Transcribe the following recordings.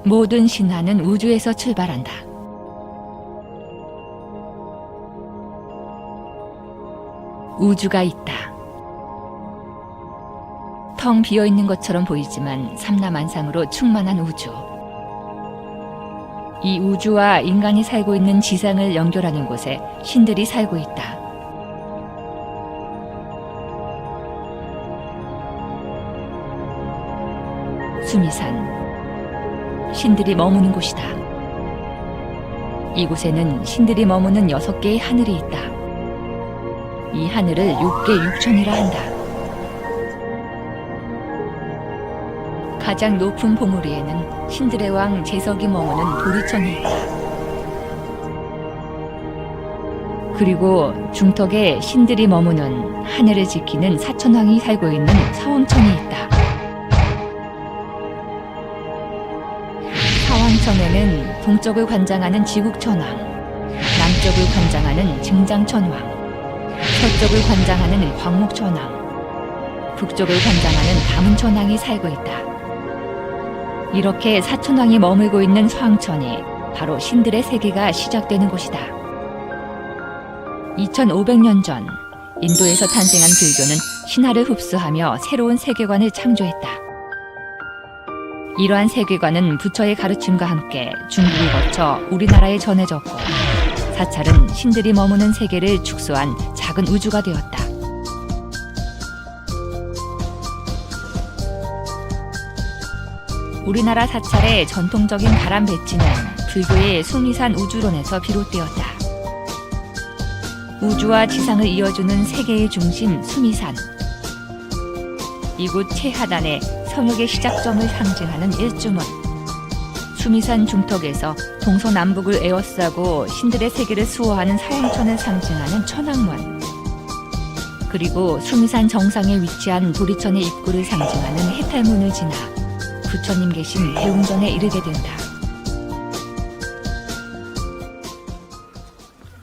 모든 신화는 우주에서 출발한다. 우주가 있다. 텅 비어있는 것처럼 보이지만 삼라만상으로 충만한 우주. 이 우주와 인간이 살고 있는 지상을 연결하는 곳에 신들이 살고 있다. 수미산, 신들이 머무는 곳이다. 이곳에는 신들이 머무는 6개의 하늘이 있다. 이 하늘을 6개 육천이라 한다. 가장 높은 봉우리에는 신들의 왕 제석이 머무는 도리천이 있다. 그리고 중턱에 신들이 머무는 하늘을 지키는 사천왕이 살고 있는 사왕천이 있다. 사왕천에는 동쪽을 관장하는 지국천왕, 남쪽을 관장하는 증장천왕, 서쪽을 관장하는 광목천왕, 북쪽을 관장하는 다문천왕이 살고 있다. 이렇게 사천왕이 머물고 있는 서왕천이 바로 신들의 세계가 시작되는 곳이다. 2500년 전 인도에서 탄생한 불교는 신화를 흡수하며 새로운 세계관을 창조했다. 이러한 세계관은 부처의 가르침과 함께 중국을 거쳐 우리나라에 전해졌고, 사찰은 신들이 머무는 세계를 축소한 작은 우주가 되었다. 우리나라 사찰의 전통적인 바람 배치는 불교의 수미산 우주론에서 비롯되었다. 우주와 지상을 이어주는 세계의 중심 수미산. 이곳 최하단에 성역의 시작점을 상징하는 일주문. 수미산 중턱에서 동서남북을 에워싸고 신들의 세계를 수호하는 사왕천을 상징하는 천왕문. 그리고 수미산 정상에 위치한 도리천의 입구를 상징하는 해탈문을 지나 부처님 계신 대웅전에 이르게 된다.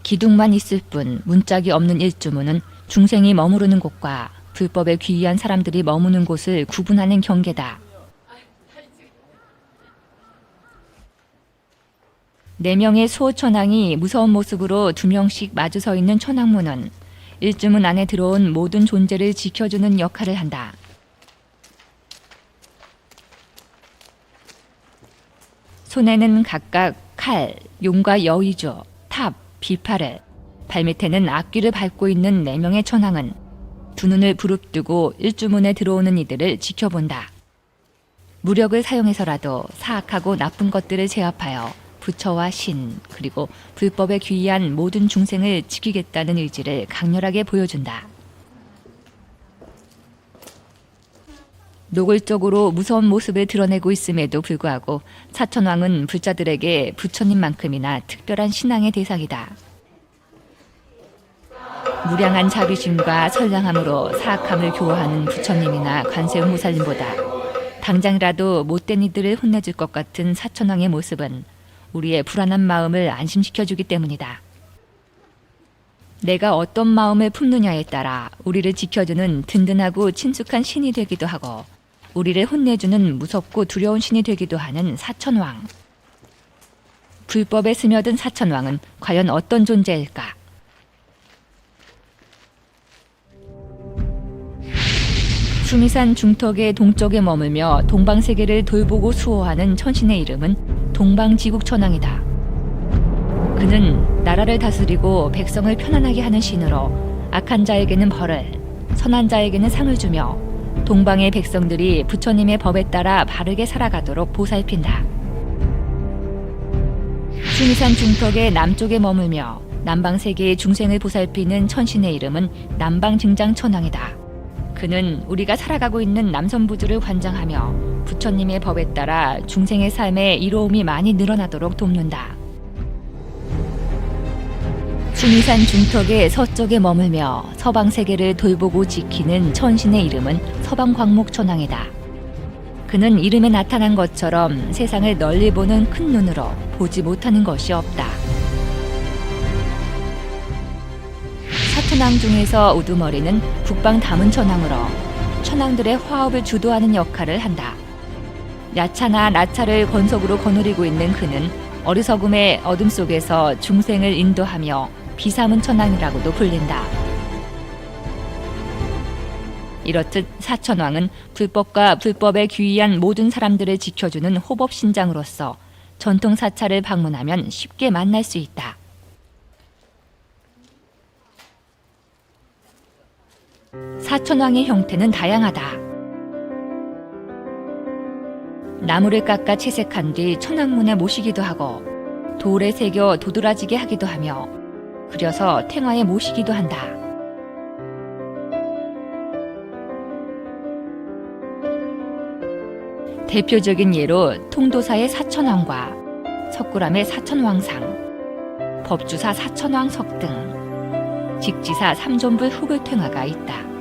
기둥만 있을 뿐 문짝이 없는 일주문은 중생이 머무르는 곳과 불법에 귀의한 사람들이 머무는 곳을 구분하는 경계다. 4명의 수호천왕이 무서운 모습으로 2명씩 마주 서 있는 천왕문은 일주문 안에 들어온 모든 존재를 지켜주는 역할을 한다. 손에는 각각 칼, 용과 여의조, 탑, 비파를, 발밑에는 악기를 밟고 있는 4명의 천왕은 두 눈을 부릅뜨고 일주문에 들어오는 이들을 지켜본다. 무력을 사용해서라도 사악하고 나쁜 것들을 제압하여 부처와 신, 그리고 불법에 귀의한 모든 중생을 지키겠다는 의지를 강렬하게 보여준다. 노골적으로 무서운 모습을 드러내고 있음에도 불구하고 사천왕은 불자들에게 부처님만큼이나 특별한 신앙의 대상이다. 무량한 자비심과 선량함으로 사악함을 교화하는 부처님이나 관세음보살님보다 당장이라도 못된 이들을 혼내줄 것 같은 사천왕의 모습은 우리의 불안한 마음을 안심시켜주기 때문이다. 내가 어떤 마음을 품느냐에 따라 우리를 지켜주는 든든하고 친숙한 신이 되기도 하고, 우리를 혼내주는 무섭고 두려운 신이 되기도 하는 사천왕. 불법에 스며든 사천왕은 과연 어떤 존재일까? 수미산 중턱의 동쪽에 머물며 동방세계를 돌보고 수호하는 천신의 이름은 동방지국천왕이다. 그는 나라를 다스리고 백성을 편안하게 하는 신으로 악한 자에게는 벌을, 선한 자에게는 상을 주며 동방의 백성들이 부처님의 법에 따라 바르게 살아가도록 보살핀다. 수미산 중턱의 남쪽에 머물며 남방세계의 중생을 보살피는 천신의 이름은 남방증장천왕이다. 그는 우리가 살아가고 있는 남선부주를 관장하며 부처님의 법에 따라 중생의 삶에 이로움이 많이 늘어나도록 돕는다. 수미산 중턱의 서쪽에 머물며 서방세계를 돌보고 지키는 천신의 이름은 서방광목천왕이다. 그는 이름에 나타난 것처럼 세상을 널리 보는 큰 눈으로 보지 못하는 것이 없다. 사천왕 중에서 우두머리는 북방 다문천왕으로 천왕들의 화합을 주도하는 역할을 한다. 야차나 나차를 권속으로 거느리고 있는 그는 어리석음의 어둠 속에서 중생을 인도하며 비사문천왕이라고도 불린다. 이렇듯 사천왕은 불법과 불법에 귀의한 모든 사람들을 지켜주는 호법신장으로서 전통 사찰을 방문하면 쉽게 만날 수 있다. 사천왕의 형태는 다양하다. 나무를 깎아 채색한 뒤 천왕문에 모시기도 하고 돌에 새겨 도드라지게 하기도 하며 그려서 탱화에 모시기도 한다. 대표적인 예로 통도사의 사천왕과 석굴암의 사천왕상, 법주사 사천왕석 등 직지사 삼존불 후불탱화가 있다.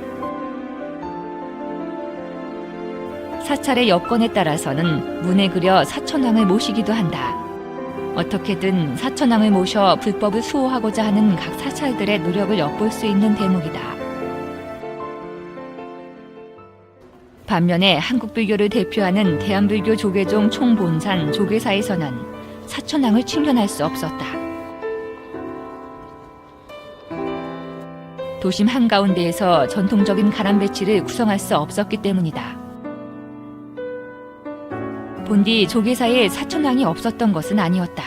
사찰의 여건에 따라서는 문에 그려 사천왕을 모시기도 한다. 어떻게든 사천왕을 모셔 불법을 수호하고자 하는 각 사찰들의 노력을 엿볼 수 있는 대목이다. 반면에 한국불교를 대표하는 대한불교 조계종 총본산 조계사에서는 사천왕을 칭견할 수 없었다. 도심 한가운데에서 전통적인 가람 배치를 구성할 수 없었기 때문이다. 본디 조계사에 사천왕이 없었던 것은 아니었다.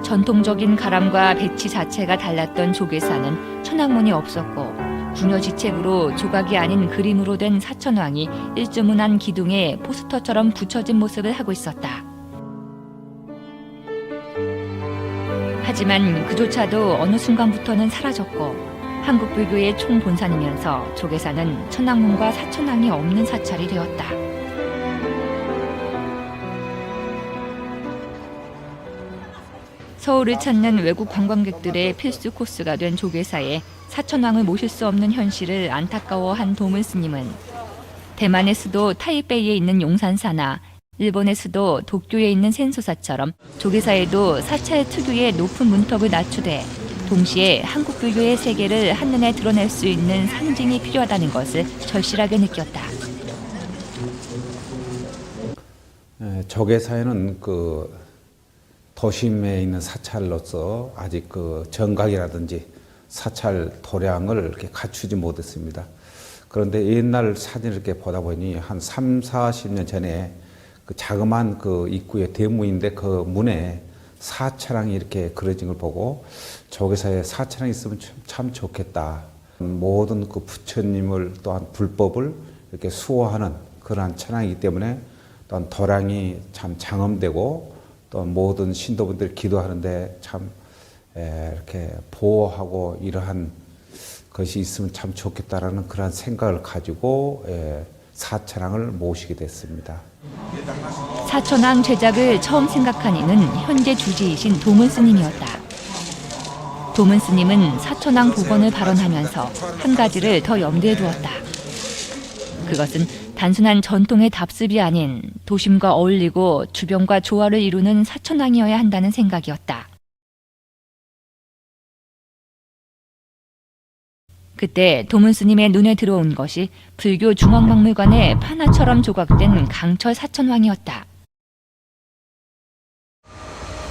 전통적인 가람과 배치 자체가 달랐던 조계사는 천왕문이 없었고 궁여지책으로 조각이 아닌 그림으로 된 사천왕이 일주문안 기둥에 포스터처럼 붙여진 모습을 하고 있었다. 하지만 그조차도 어느 순간부터는 사라졌고 한국불교의 총본산이면서 조계사는 천왕문과 사천왕이 없는 사찰이 되었다. 서울을 찾는 외국 관광객들의 필수 코스가 된 조계사에 사천왕을 모실 수 없는 현실을 안타까워한 도문 스님은 대만의 수도 타이베이에 있는 용산사나 일본의 수도 도쿄에 있는 센소사처럼 조계사에도 사찰 특유의 높은 문턱을 낮추되 동시에 한국불교의 세계를 한눈에 드러낼 수 있는 상징이 필요하다는 것을 절실하게 느꼈다. 조계사에는 도심에 있는 사찰로서 아직 정각이라든지 사찰 도량을 이렇게 갖추지 못했습니다. 그런데 옛날 사진을 이렇게 보다 보니 한 3, 40년 전에 자그마한 입구의 대문인데 그 문에 사찰왕이 이렇게 그려진 걸 보고 조계사에 사찰왕이 있으면 참 좋겠다. 모든 부처님을 또한 불법을 이렇게 수호하는 그러한 천왕이기 때문에 또한 도량이 참 장엄되고 또 모든 신도분들이 기도하는데 참 이렇게 보호하고 이러한 것이 있으면 참 좋겠다라는 그런 생각을 가지고 사천왕을 모시게 됐습니다. 사천왕 제작을 처음 생각한 이는 현재 주지이신 도문 스님이었다. 도문 스님은 사천왕 복원을 발언하면서 한 가지를 더 염두에 두었다. 그것은 단순한 전통의 답습이 아닌 도심과 어울리고 주변과 조화를 이루는 사천왕이어야 한다는 생각이었다. 그때 도문 스님의 눈에 들어온 것이 불교 중앙박물관의 판화처럼 조각된 강철 사천왕이었다.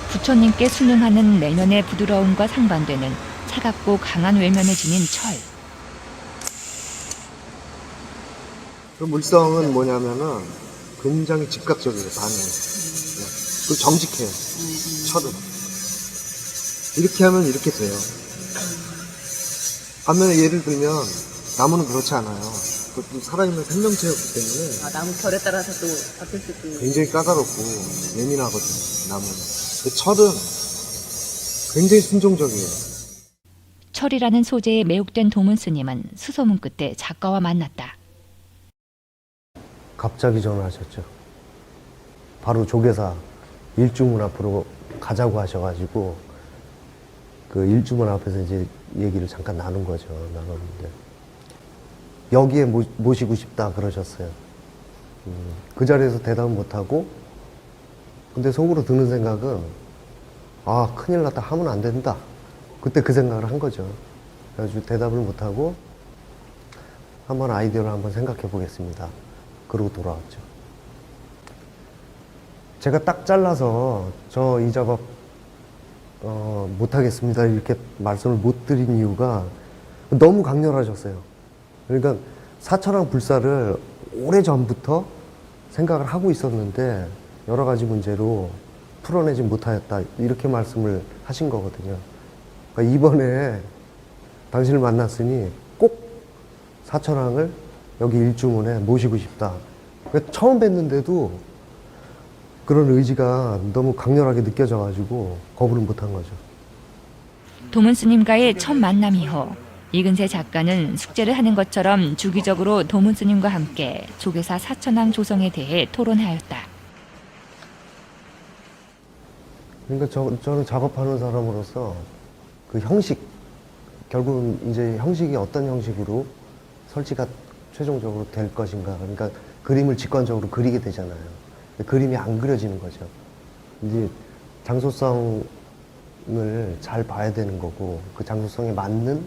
부처님께 순응하는 내면의 부드러움과 상반되는 차갑고 강한 외면을 지닌 철. 그 물성은 뭐냐면은 굉장히 즉각적이에요, 반응이. 그 정직해요, 철은. 이렇게 하면 이렇게 돼요. 반면에 예를 들면 나무는 그렇지 않아요. 그것도 살아있는 생명체였기 때문에 나무 결에 따라서 또 바뀔 수도 있고 굉장히 까다롭고 예민하거든요, 나무는. 그 철은 굉장히 순종적이에요. 철이라는 소재에 매혹된 도문 스님은 수소문 끝에 작가와 만났다. 갑자기 전화하셨죠. 바로 조계사 일주문 앞으로 가자고 하셔가지고 그 일주문 앞에서 이제 얘기를 잠깐 나눈 거죠. 나눴는데 여기에 모시고 싶다 그러셨어요. 그 자리에서 대답은 못하고 근데 속으로 드는 생각은 아 큰일 났다 하면 안 된다. 그때 그 생각을 한 거죠. 그래가지고 대답을 못하고 한번 아이디어를 한번 생각해 보겠습니다. 그러고 돌아왔죠. 제가 딱 잘라서 저 이 작업 못하겠습니다 이렇게 말씀을 못 드린 이유가 너무 강렬하셨어요. 그러니까 사천왕 불사를 오래전부터 생각을 하고 있었는데 여러 가지 문제로 풀어내지 못하였다 이렇게 말씀을 하신 거거든요. 그러니까 이번에 당신을 만났으니 꼭 사천왕을 여기 일주문에 모시고 싶다. 그러니까 처음 뵀는데도 그런 의지가 너무 강렬하게 느껴져가지고 거부를 못한 거죠. 도문 스님과의 첫 만남 이후 이근세 작가는 숙제를 하는 것처럼 주기적으로 도문 스님과 함께 조계사 사천왕 조성에 대해 토론하였다. 그러니까 저는 작업하는 사람으로서 그 형식, 결국은 이제 형식이 어떤 형식으로 설치가 최종적으로 될 것인가. 그러니까 그림을 직관적으로 그리게 되잖아요. 그림이 안 그려지는 거죠. 이제 장소성을 잘 봐야 되는 거고, 그 장소성에 맞는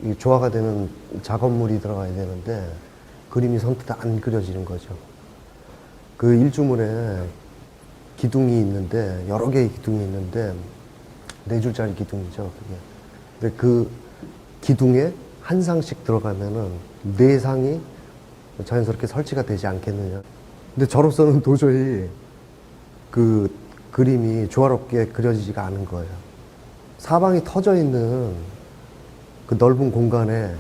이 조화가 되는 작업물이 들어가야 되는데, 그림이 선뜻 안 그려지는 거죠. 그 일주문에 기둥이 있는데, 여러 개의 기둥이 있는데, 4줄짜리 기둥이죠, 그게. 근데 그 기둥에 한 상씩 들어가면은 4상이 자연스럽게 설치가 되지 않겠느냐. 근데 저로서는 도저히 그 그림이 조화롭게 그려지지가 않은 거예요. 사방이 터져 있는 그 넓은 공간에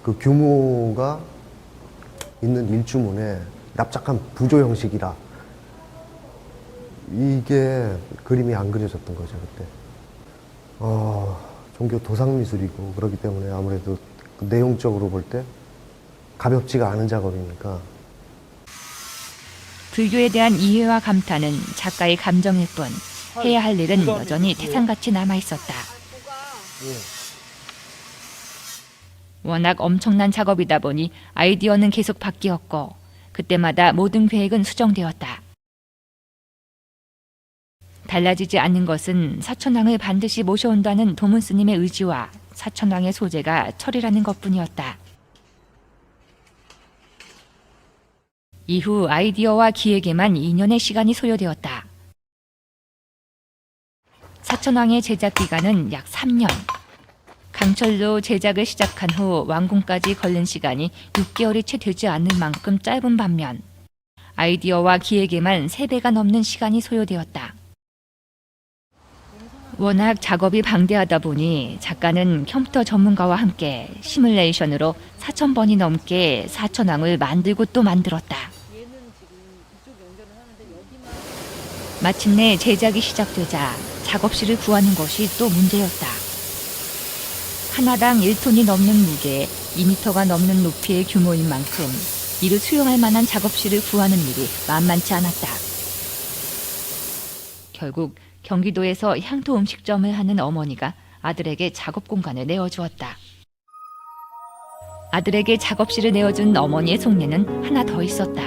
그 규모가 있는 일주문에 납작한 부조 형식이라 이게 그림이 안 그려졌던 거죠, 그때. 종교 도상미술이고 그렇기 때문에 아무래도 그 내용적으로 볼 때 가볍지가 않은 작업이니까. 불교에 대한 이해와 감탄은 작가의 감정일 뿐 해야 할 일은 여전히 태산같이 남아있었다. 워낙 엄청난 작업이다 보니 아이디어는 계속 바뀌었고 그때마다 모든 계획은 수정되었다. 달라지지 않는 것은 사천왕을 반드시 모셔온다는 도문 스님의 의지와 사천왕의 소재가 철이라는 것뿐이었다. 이후 아이디어와 기획에만 2년의 시간이 소요되었다. 사천왕의 제작 기간은 약 3년. 강철로 제작을 시작한 후 완공까지 걸린 시간이 6개월이 채 되지 않을 만큼 짧은 반면 아이디어와 기획에만 3배가 넘는 시간이 소요되었다. 워낙 작업이 방대하다 보니 작가는 컴퓨터 전문가와 함께 시뮬레이션으로 4,000번이 넘게 사천왕을 만들고 또 만들었다. 마침내 제작이 시작되자 작업실을 구하는 것이 또 문제였다. 하나당 1톤이 넘는 무게, 2m가 넘는 높이의 규모인 만큼 이를 수용할 만한 작업실을 구하는 일이 만만치 않았다. 결국 경기도에서 향토 음식점을 하는 어머니가 아들에게 작업 공간을 내어주었다. 아들에게 작업실을 내어준 어머니의 속내는 하나 더 있었다.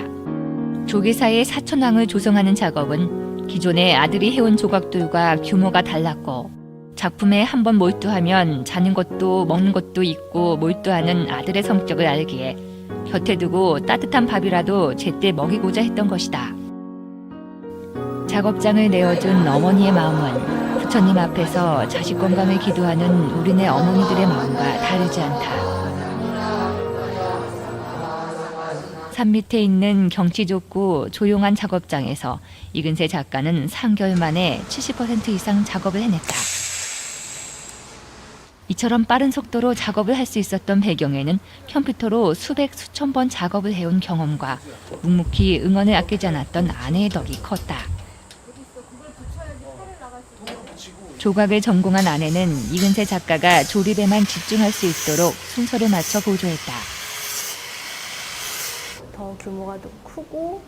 조계사의 사천왕을 조성하는 작업은 기존에 아들이 해온 조각들과 규모가 달랐고 작품에 한번 몰두하면 자는 것도 먹는 것도 있고 몰두하는 아들의 성격을 알기에 곁에 두고 따뜻한 밥이라도 제때 먹이고자 했던 것이다. 작업장을 내어준 어머니의 마음은 부처님 앞에서 자식 건강을 기도하는 우리네 어머니들의 마음과 다르지 않다. 산 밑에 있는 경치 좋고 조용한 작업장에서 이근세 작가는 3개월 만에 70% 이상 작업을 해냈다. 이처럼 빠른 속도로 작업을 할 수 있었던 배경에는 컴퓨터로 수백 수천 번 작업을 해온 경험과 묵묵히 응원을 아끼지 않았던 아내의 덕이 컸다. 조각을 전공한 아내는 이근세 작가가 조립에만 집중할 수 있도록 순서를 맞춰 보조했다. 더 규모가 더 크고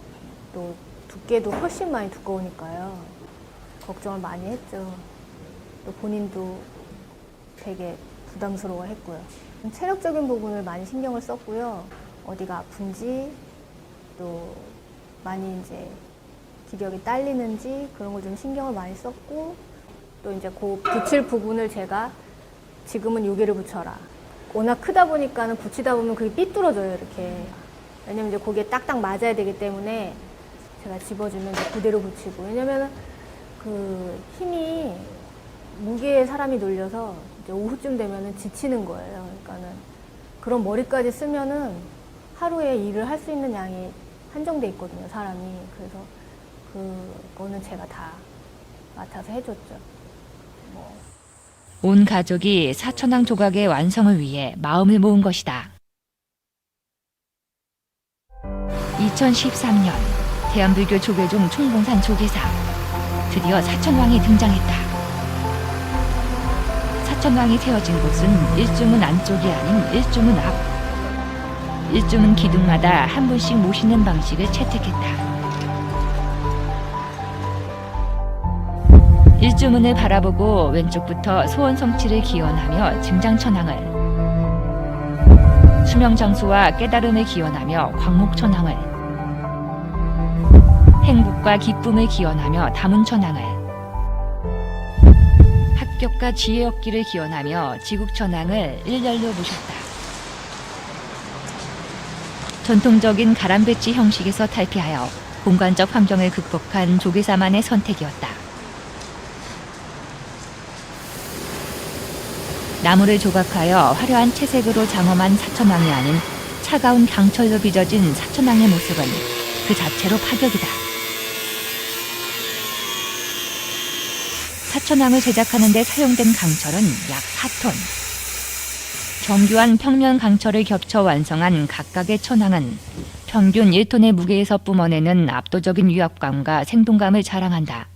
또 두께도 훨씬 많이 두꺼우니까요. 걱정을 많이 했죠. 또 본인도 되게 부담스러워했고요. 체력적인 부분을 많이 신경을 썼고요. 어디가 아픈지 또 많이 이제 기력이 딸리는지 그런 걸 좀 신경을 많이 썼고 또 이제 그 붙일 부분을 제가 지금은 요게를 붙여라. 워낙 크다 보니까는 붙이다 보면 그게 삐뚤어져요, 이렇게. 왜냐면 이제 거기에 딱딱 맞아야 되기 때문에 제가 집어주면 이제 그대로 붙이고. 왜냐면은 그 힘이 무게에 사람이 놀려서 이제 오후쯤 되면은 지치는 거예요. 그러니까는 그런 머리까지 쓰면은 하루에 일을 할 수 있는 양이 한정돼 있거든요, 사람이. 그래서 그거는 제가 다 맡아서 해줬죠. 온 가족이 사천왕 조각의 완성을 위해 마음을 모은 것이다. 2013년 대한불교 조계종 총봉산 조계사, 드디어 사천왕이 등장했다. 사천왕이 세워진 곳은 일주문 안쪽이 아닌 일주문 앞. 일주문 기둥마다 한 분씩 모시는 방식을 채택했다. 일주문을 바라보고 왼쪽부터 소원성취를 기원하며 증장천왕을, 수명장수와 깨달음을 기원하며 광목천왕을, 행복과 기쁨을 기원하며 다문천왕을, 합격과 지혜 얻기를 기원하며 지국천왕을 일렬로 모셨다. 전통적인 가람배치 형식에서 탈피하여 공간적 환경을 극복한 조계사만의 선택이었다. 나무를 조각하여 화려한 채색으로 장엄한 사천왕이 아닌 차가운 강철로 빚어진 사천왕의 모습은 그 자체로 파격이다. 사천왕을 제작하는 데 사용된 강철은 약 4톤. 정교한 평면 강철을 겹쳐 완성한 각각의 천왕은 평균 1톤의 무게에서 뿜어내는 압도적인 위압감과 생동감을 자랑한다.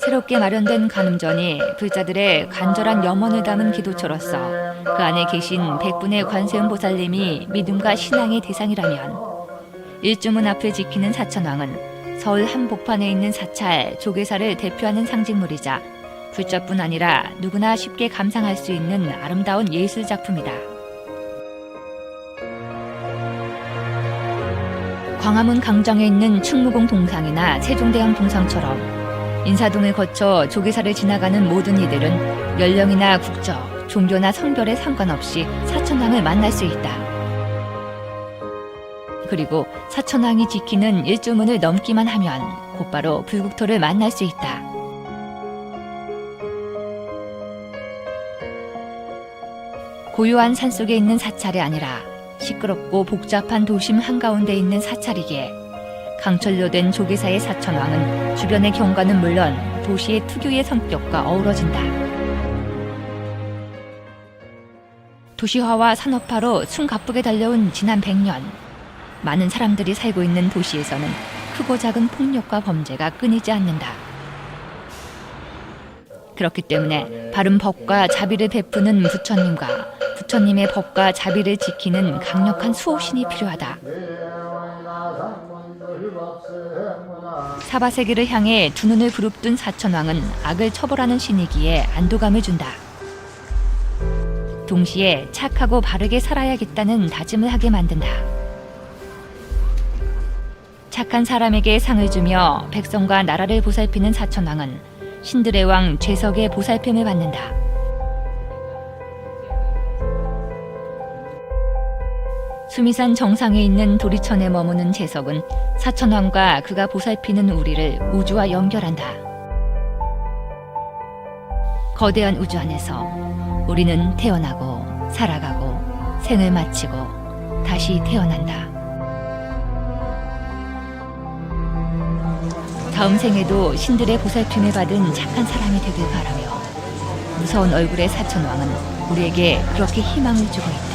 새롭게 마련된 간음전이 불자들의 간절한 염원을 담은 기도처로서 그 안에 계신 백분의 관세음보살님이 믿음과 신앙의 대상이라면, 일주문 앞을 지키는 사천왕은 서울 한복판에 있는 사찰 조계사를 대표하는 상징물이자 불자뿐 아니라 누구나 쉽게 감상할 수 있는 아름다운 예술 작품이다. 광화문 강정에 있는 충무공 동상이나 세종대왕 동상처럼 인사동을 거쳐 조계사를 지나가는 모든 이들은 연령이나 국적, 종교나 성별에 상관없이 사천왕을 만날 수 있다. 그리고 사천왕이 지키는 일주문을 넘기만 하면 곧바로 불국토를 만날 수 있다. 고요한 산속에 있는 사찰이 아니라 시끄럽고 복잡한 도심 한가운데 있는 사찰이기에 강철로 된 조계사의 사천왕은 주변의 경관은 물론 도시의 특유의 성격과 어우러진다. 도시화와 산업화로 숨가쁘게 달려온 지난 100년, 많은 사람들이 살고 있는 도시에서는 크고 작은 폭력과 범죄가 끊이지 않는다. 그렇기 때문에 바른 법과 자비를 베푸는 부처님과 부처님의 법과 자비를 지키는 강력한 수호신이 필요하다. 사바세계를 향해 두 눈을 부릅뜬 사천왕은 악을 처벌하는 신이기에 안도감을 준다. 동시에 착하고 바르게 살아야겠다는 다짐을 하게 만든다. 착한 사람에게 상을 주며 백성과 나라를 보살피는 사천왕은 신들의 왕 죄석의 보살핌을 받는다. 수미산 정상에 있는 도리천에 머무는 재석은 사천왕과 그가 보살피는 우리를 우주와 연결한다. 거대한 우주 안에서 우리는 태어나고 살아가고 생을 마치고 다시 태어난다. 다음 생에도 신들의 보살핌을 받은 착한 사람이 되길 바라며 무서운 얼굴의 사천왕은 우리에게 그렇게 희망을 주고 있다.